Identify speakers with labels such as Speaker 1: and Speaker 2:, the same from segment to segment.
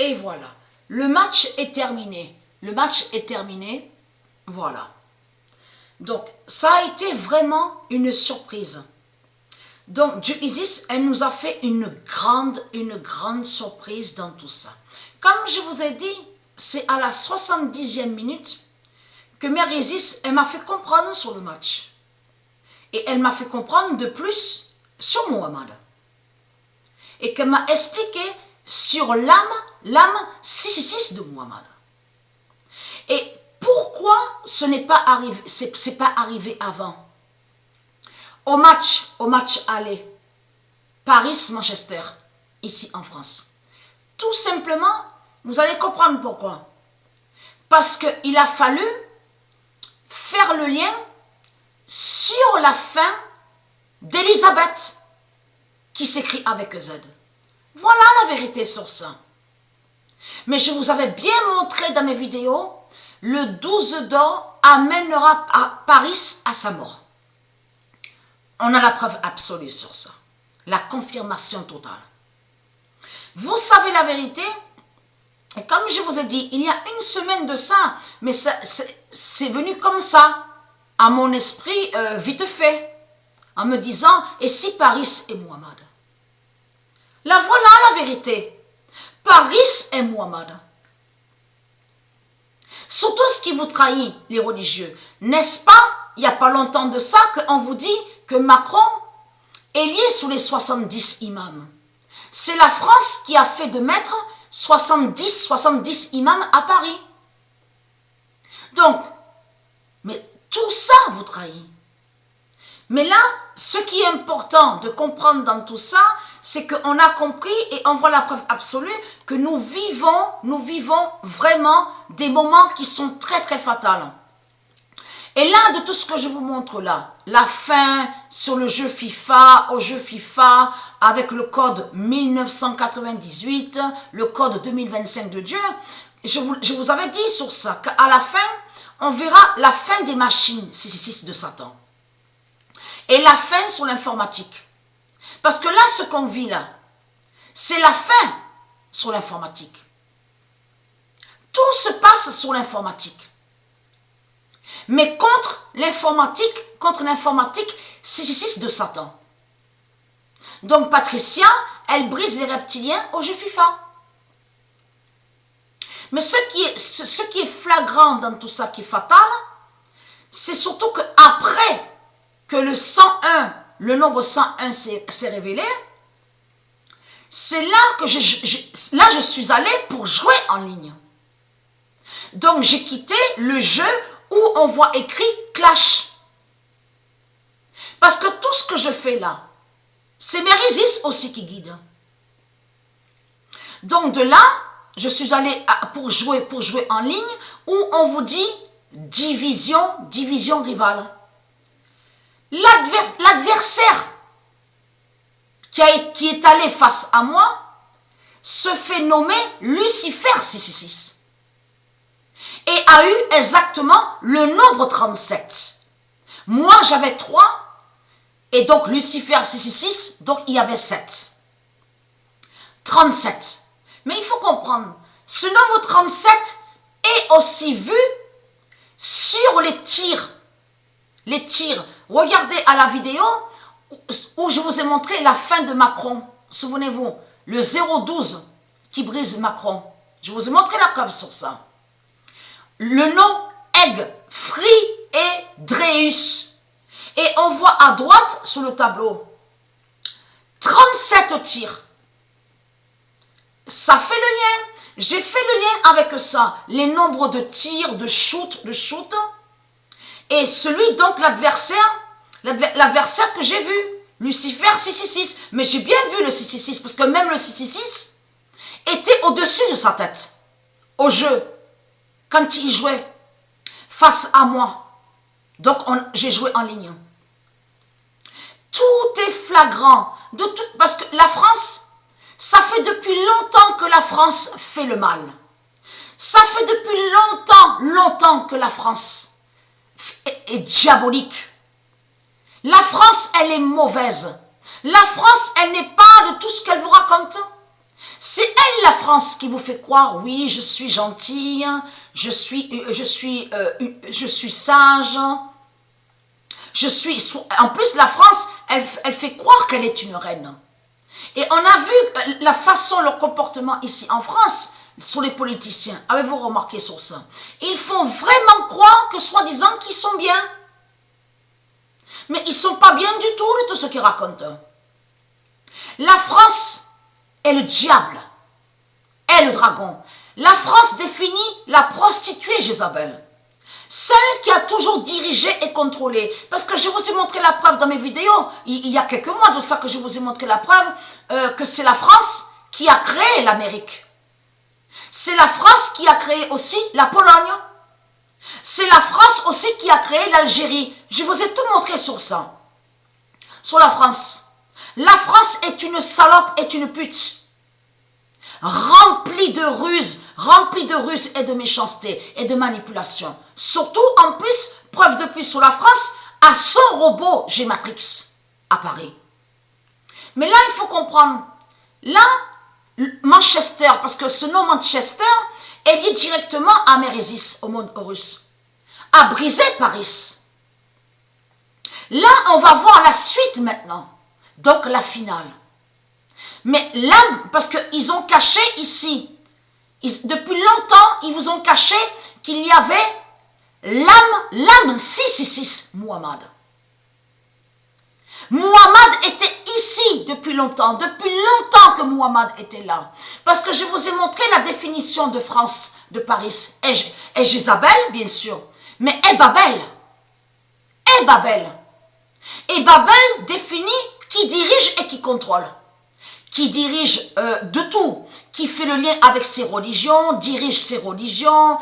Speaker 1: Et voilà. Le match est terminé. Le match est terminé. Voilà. Donc, ça a été vraiment une surprise. Donc, Dieu Isis, elle nous a fait une grande surprise dans tout ça. Comme je vous ai dit, c'est à la 70e minute que Mère Isis, elle m'a fait comprendre sur le match. Et elle m'a fait comprendre de plus sur Mohamed. Et qu'elle m'a expliqué sur l'âme 666 de Mohamed. Et pourquoi ce n'est pas arrivé, c'est pas arrivé avant? Au match aller, Paris-Manchester, ici en France. Tout simplement, vous allez comprendre pourquoi. Parce qu'il a fallu faire le lien sur la fin d'Elisabeth, qui s'écrit avec Z. Voilà la vérité sur ça. Mais je vous avais bien montré dans mes vidéos, le 12 d'or amènera Paris à sa mort. On a la preuve absolue sur ça. La confirmation totale. Vous savez la vérité, et comme je vous ai dit, il y a une semaine de ça, mais c'est venu comme ça, à mon esprit, vite fait, en me disant, et si Paris est Mohamed? Là voilà la vérité. Paris est Mohamed. Surtout ce qui vous trahit, les religieux. N'est-ce pas, il n'y a pas longtemps de ça, qu'on vous dit que Macron est lié sous les 70 imams. C'est la France qui a fait de mettre 70 imams à Paris. Donc, mais tout ça vous trahit. Mais là, ce qui est important de comprendre dans tout ça, c'est qu'on a compris et on voit la preuve absolue que nous vivons vraiment des moments qui sont très fatals. Et là, de tout ce que je vous montre là, la fin sur le jeu FIFA, au jeu FIFA, avec le code 1998, le code 2025 de Dieu, je vous avais dit sur ça, qu'à la fin, on verra la fin des machines 666 de Satan. Et la fin sur l'informatique. Parce que là, ce qu'on vit là, c'est la fin sur l'informatique. Tout se passe sur l'informatique. Mais contre l'informatique 666 de Satan. Donc Patricia, elle brise les reptiliens au jeu FIFA. Mais ce qui est flagrant dans tout ça, qui est fatal, c'est surtout qu'après que le 101, le nombre 101 s'est révélé, c'est là que je suis allée pour jouer en ligne. Donc j'ai quitté le jeu où on voit écrit Clash. Parce que tout ce que je fais là, c'est Mère Isis aussi qui guide. Donc de là, je suis allée pour jouer en ligne où on vous dit division rivale. L'adversaire qui est allé face à moi se fait nommer Lucifer 666 et a eu exactement le nombre 37. Moi j'avais 3 et donc Lucifer 666, donc il y avait 7. 37. Mais il faut comprendre, ce nombre 37 est aussi vu sur les tirs. Les tirs. Regardez à la vidéo où je vous ai montré la fin de Macron. Souvenez-vous, le 012 qui brise Macron. Je vous ai montré la preuve sur ça. Le nom Egg, Free et Dreus. Et on voit à droite sur le tableau 37 tirs. Ça fait le lien. J'ai fait le lien avec ça. Les nombres de tirs, de shoot. Et celui donc l'adversaire que j'ai vu, Lucifer 666. Mais j'ai bien vu le 666 parce que même le 666 était au-dessus de sa tête. Au jeu. Quand il jouait face à moi. Donc j'ai joué en ligne. Tout est flagrant. Parce que la France, ça fait depuis longtemps que la France fait le mal. Ça fait depuis longtemps que la France est diabolique. La France, elle est mauvaise. La France, elle n'est pas de tout ce qu'elle vous raconte. C'est elle, la France, qui vous fait croire, oui, je suis gentille, je suis sage, en plus, la France, elle fait croire qu'elle est une reine. Et on a vu la façon, leur comportement ici en France, sur les politiciens. Avez-vous remarqué sur ça? Ils font vraiment croire que soi-disant qu'ils sont bien. Mais ils ne sont pas bien du tout ce qu'ils racontent. La France est le diable, est le dragon. La France définit la prostituée Jézabel. Celle qui a toujours dirigé et contrôlé. Parce que je vous ai montré la preuve dans mes vidéos, il y a quelques mois de ça que je vous ai montré la preuve, que c'est la France qui a créé l'Amérique. C'est la France qui a créé aussi la Pologne. C'est la France aussi qui a créé l'Algérie. Je vous ai tout montré sur ça. Sur la France. La France est une salope, est une pute. Remplie de ruses et de méchanceté et de manipulation. Surtout, en plus, preuve de plus sur la France, à son robot G-Matrix à Paris. Mais là, il faut comprendre. Là, Manchester, parce que ce nom Manchester est lié directement à Mérésis, au monde russe, a brisé Paris. Là, on va voir la suite maintenant. Donc, la finale. Mais l'âme, parce qu'ils ont caché ici, depuis longtemps, ils vous ont caché qu'il y avait l'âme 666, Muhammad. Muhammad était ici depuis longtemps que Muhammad était là. Parce que je vous ai montré la définition de France, de Paris, et Jézabel, bien sûr, mais et Babel. Et Babel définit qui dirige et qui contrôle. Qui dirige de tout, qui fait le lien avec ses religions, dirige ses religions,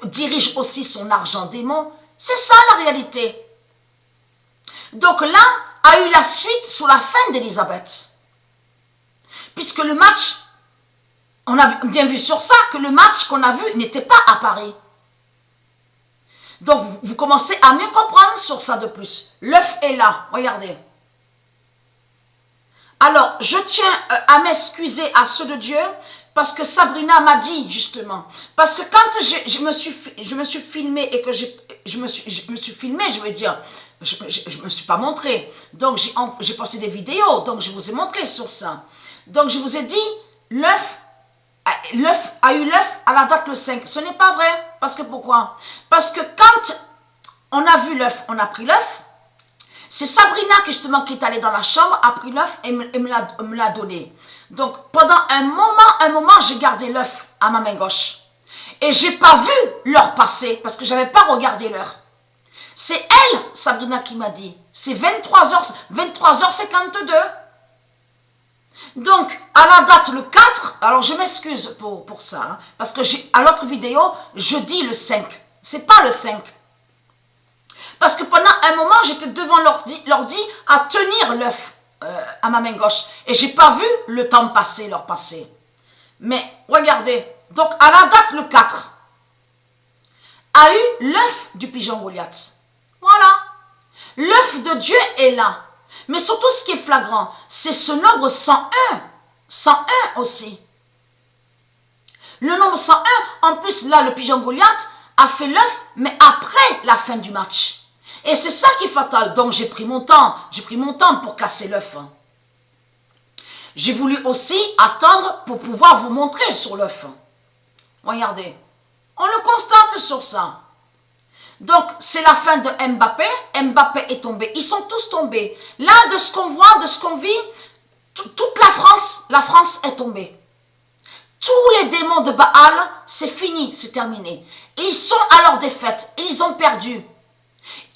Speaker 1: dirige aussi son argent démon. C'est ça la réalité. Donc là, a eu la suite sur la fin d'Élisabeth. Puisque le match, on a bien vu sur ça, que le match qu'on a vu n'était pas à Paris. Donc vous commencez à mieux comprendre sur ça de plus. L'œuf est là, regardez. Alors, je tiens à m'excuser à ceux de Dieu, parce que Sabrina m'a dit, justement, parce que quand je me suis filmée et que je me suis filmée, je veux dire, je ne me suis pas montrée, donc j'ai posté des vidéos, donc je vous ai montré sur ça. Donc je vous ai dit, l'œuf a eu l'œuf à la date le 5. Ce n'est pas vrai, parce que pourquoi? Parce que quand on a vu l'œuf, on a pris l'œuf, c'est Sabrina qui est allée dans la chambre, a pris l'œuf et me l'a donné. Donc, pendant un moment, j'ai gardé l'œuf à ma main gauche. Et j'ai pas vu l'heure passer, parce que j'avais pas regardé l'heure. C'est elle, Sabrina, qui m'a dit. C'est 23h52. Donc, à la date le 4, alors je m'excuse pour ça, hein, parce que à l'autre vidéo, je dis le 5. C'est pas le 5. Parce que pendant un moment, j'étais devant l'ordi à tenir l'œuf à ma main gauche. Et j'ai pas vu le temps passer, l'heure passer. Mais regardez, donc à la date le 4, a eu l'œuf du pigeon Goliath. Voilà. L'œuf de Dieu est là. Mais surtout ce qui est flagrant, c'est ce nombre 101. 101 aussi. Le nombre 101, en plus là, le pigeon Goliath a fait l'œuf, mais après la fin du match. Et c'est ça qui est fatal. Donc j'ai pris mon temps pour casser l'œuf. J'ai voulu aussi attendre pour pouvoir vous montrer sur l'œuf. Regardez. On le constate sur ça. Donc c'est la fin de Mbappé. Mbappé est tombé. Ils sont tous tombés. Là, de ce qu'on voit, de ce qu'on vit, toute la France est tombée. Tous les démons de Baal, c'est fini, c'est terminé. Ils sont à leur défaite. Ils ont perdu.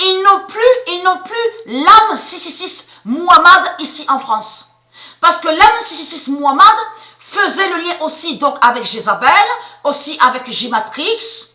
Speaker 1: Ils n'ont plus l'âme 666 Muhammad ici en France. Parce que l'âme 666 Muhammad faisait le lien aussi donc avec Jézabel, aussi avec G-Matrix,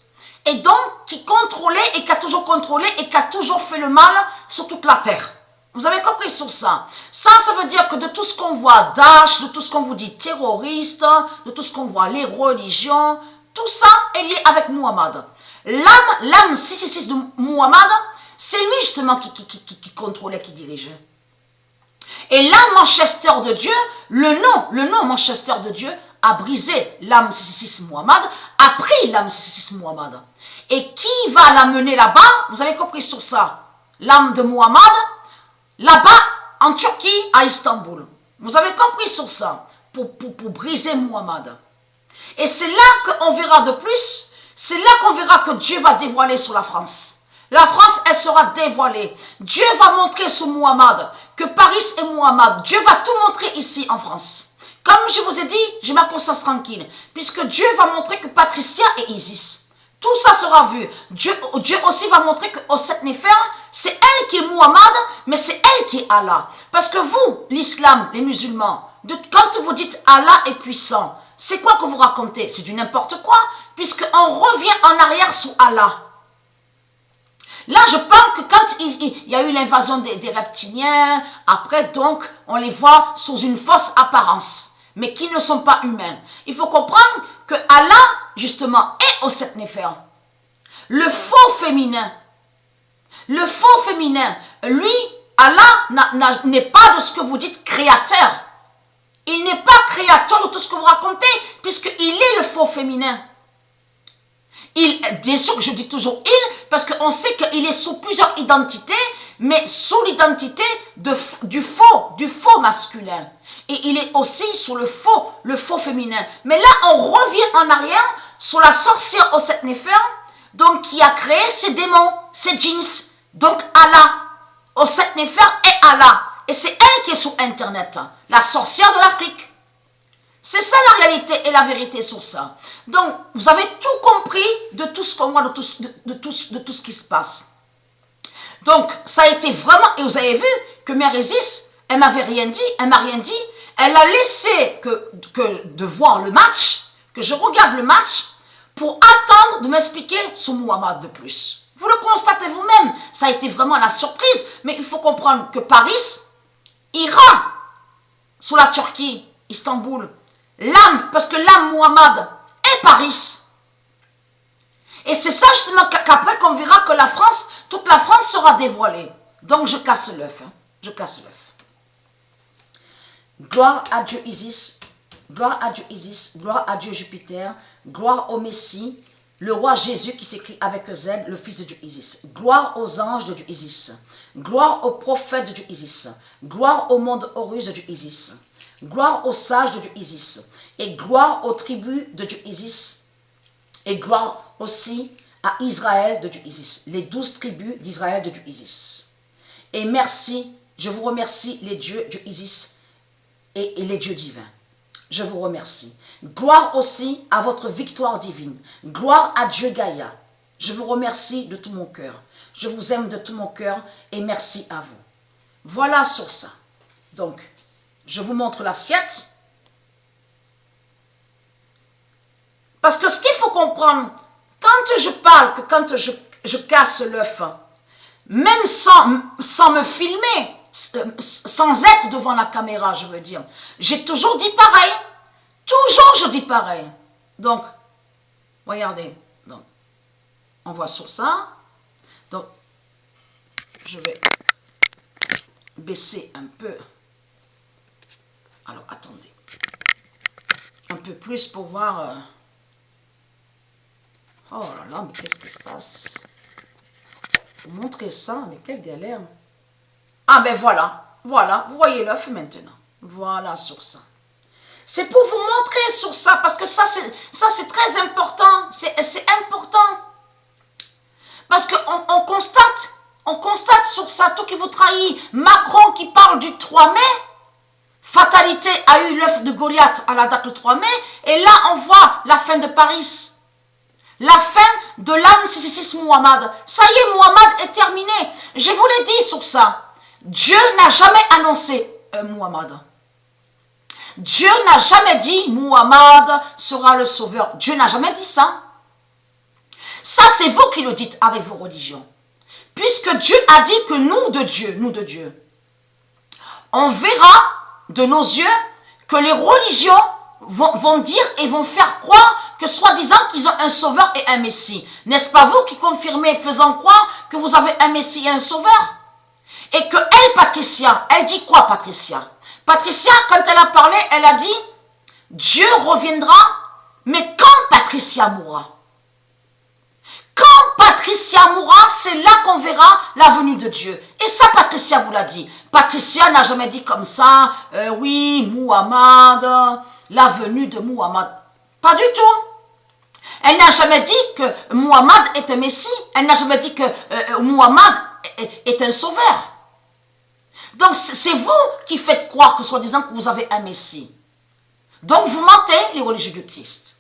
Speaker 1: et donc qui contrôlait et qui a toujours contrôlé et qui a toujours fait le mal sur toute la terre. Vous avez compris sur ça? Ça veut dire que de tout ce qu'on voit, Daesh, de tout ce qu'on vous dit terroriste, de tout ce qu'on voit, les religions, tout ça est lié avec Muhammad. L'âme 666 de Muhammad, c'est lui justement qui contrôlait, qui dirigeait. Et là, Manchester de Dieu, le nom Manchester de Dieu a brisé l'âme 666 Muhammad, a pris l'âme 666 Muhammad. Et qui va l'amener là-bas? Vous avez compris sur ça. L'âme de Muhammad, là-bas, en Turquie, à Istanbul. Vous avez compris sur ça, pour briser Muhammad. Et c'est là qu'on verra de plus, c'est là qu'on verra que Dieu va dévoiler sur la France. La France, elle sera dévoilée. Dieu va montrer sur Muhammad que Paris est Muhammad. Dieu va tout montrer ici en France. Comme je vous ai dit, j'ai ma conscience tranquille, puisque Dieu va montrer que Patricia est Isis. Tout ça sera vu. Dieu aussi va montrer qu'au Set Néfer, c'est elle qui est Muhammad, mais c'est elle qui est Allah. Parce que vous, l'islam, les musulmans, quand vous dites Allah est puissant, c'est quoi que vous racontez? C'est du n'importe quoi, puisqu'on revient en arrière sous Allah. Là, je parle que quand il y a eu l'invasion des reptiliens, après, donc, on les voit sous une fausse apparence, mais qui ne sont pas humains. Il faut comprendre que Allah, justement, est au Set Néfer. Le faux féminin, lui, Allah n'est pas de ce que vous dites créateur. Il n'est pas créateur de tout ce que vous racontez, puisqu'il est le faux féminin. Bien sûr, je dis toujours il, parce qu'on sait qu'il est sous plusieurs identités, mais sous l'identité du faux masculin. Et il est aussi sur le faux féminin. Mais là, on revient en arrière sur la sorcière au Set Néfer, donc qui a créé ces démons, ces djinns. Donc Allah, au Set Néfer est Allah. Et c'est elle qui est sur Internet, la sorcière de l'Afrique. C'est ça la réalité et la vérité sur ça. Donc, vous avez tout compris de tout ce qu'on voit, de tout ce qui se passe. Donc, ça a été vraiment, et vous avez vu que Mère Isis, elle m'avait rien dit, elle m'a rien dit. Elle a laissé de voir le match, que je regarde le match, pour attendre de m'expliquer sur Muhammad de plus. Vous le constatez vous-même, ça a été vraiment la surprise, mais il faut comprendre que Paris ira sous la Turquie, Istanbul, l'âme, parce que l'âme Muhammad est Paris. Et c'est ça justement qu'après qu'on verra que la France, toute la France sera dévoilée. Donc je casse l'œuf, je casse l'œuf. Gloire à Dieu Isis, gloire à Dieu Isis, gloire à Dieu Jupiter, gloire au Messie, le roi Jésus qui s'écrit avec Z, le fils de Dieu Isis. Gloire aux anges de Dieu Isis, gloire aux prophètes de Dieu Isis, gloire au monde Horus de Dieu Isis, gloire aux sages de Dieu Isis, et gloire aux tribus de Dieu Isis, et gloire aussi à Israël de Dieu Isis, les 12 tribus d'Israël de Dieu Isis. Et merci, je vous remercie les dieux Dieu Isis et les dieux divins. Je vous remercie. Gloire aussi à votre victoire divine. Gloire à Dieu Gaïa. Je vous remercie de tout mon cœur. Je vous aime de tout mon cœur et merci à vous. Voilà sur ça. Donc, je vous montre l'assiette. Parce que ce qu'il faut comprendre, quand je parle, quand je casse l'œuf, même sans me filmer, sans être devant la caméra, je veux dire, j'ai toujours dit pareil. Toujours je dis pareil. Donc, regardez. Donc, on voit sur ça. Donc, je vais baisser un peu. Alors, attendez. Un peu plus pour voir... Oh là là, mais qu'est-ce qui se passe? Vous montrez ça, mais quelle galère. Ah ben voilà, voilà, vous voyez l'œuf maintenant. Voilà sur ça. C'est pour vous montrer sur ça, parce que ça c'est très important. C'est important. Parce qu'on constate sur ça, tout qui vous trahit. Macron qui parle du 3 mai, fatalité a eu l'œuf de Goliath à la date du 3 mai, et là on voit la fin de Paris. La fin de l'âme 666 Muhammad. Ça y est, Muhammad est terminé. Je vous l'ai dit sur ça. Dieu n'a jamais annoncé Muhammad. Dieu n'a jamais dit Muhammad sera le sauveur. Dieu n'a jamais dit ça. Ça, c'est vous qui le dites avec vos religions. Puisque Dieu a dit que nous de Dieu, on verra de nos yeux que les religions vont dire et vont faire croire que soi-disant qu'ils ont un sauveur et un messie. N'est-ce pas vous qui confirmez, faisant croire que vous avez un messie et un sauveur? Et que elle, Patricia, elle dit quoi, Patricia? Patricia, quand elle a parlé, elle a dit, Dieu reviendra, mais quand Patricia mourra? Quand Patricia mourra, c'est là qu'on verra la venue de Dieu. Et ça, Patricia vous l'a dit. Patricia n'a jamais dit comme ça, oui, Muhammad, la venue de Muhammad. Pas du tout. Elle n'a jamais dit que Muhammad est un messie. Elle n'a jamais dit que Muhammad est un sauveur. Donc, c'est vous qui faites croire que soi-disant que vous avez un messie. Donc, vous mentez, les religieux du Christ.